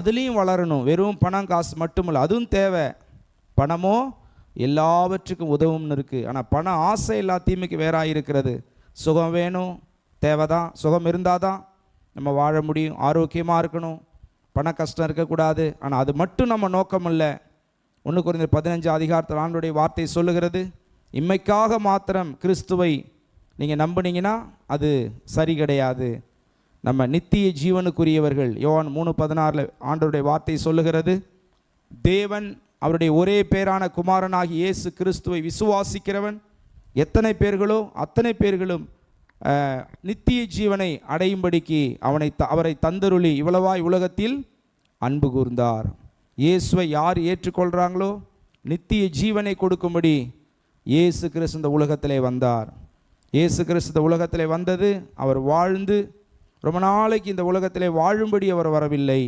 அதுலேயும் வளரணும். வெறும் பணம் காசு மட்டுமில்லை, அதுவும் தேவை. பணமோ எல்லாவற்றுக்கும் உதவும்னு இருக்குது. ஆனால் பண ஆசை எல்லா தீமைக்கு வேறாக இருக்கிறது. சுகம் வேணும், தேவைதான். சுகம் இருந்தால் தான் நம்ம வாழ முடியும், ஆரோக்கியமாக இருக்கணும், பண கஷ்டம் இருக்கக்கூடாது. ஆனால் அது மட்டும் நம்ம நோக்கம் இல்லை. 1 கொரிந்தியர் 15 அதிகாரத்தில் ஆண்டவருடைய வார்த்தை சொல்லுகிறது, இம்மைக்காக மாத்திரம் கிறிஸ்துவை நீங்கள் நம்பினீங்கன்னா அது சரி கிடையாது. நம்ம நித்திய ஜீவனுக்குரியவர்கள். யோவான் 3:16 ஆண்டவருடைய வார்த்தை சொல்லுகிறது, தேவன் அவருடைய ஒரே பேரான குமாரனாகி இயேசு கிறிஸ்துவை விசுவாசிக்கிறவன் எத்தனை பேர்களோ அத்தனை பேர்களும் நித்திய ஜீவனை அடையும்படிக்கு அவரை தந்தருளி இவ்வளவாய் உலகத்தில் அன்பு கூர்ந்தார். இயேசுவை யார் ஏற்றுக்கொள்கிறாங்களோ நித்திய ஜீவனை கொடுக்கும்படி இயேசு கிறிஸ்து இந்த உலகத்திலே வந்தார். இயேசு கிறிஸ்து இந்த உலகத்திலே வந்தது, அவர் வாழ்ந்து ரொம்ப நாளைக்கு இந்த உலகத்திலே வாழும்படி அவர் வரவில்லை.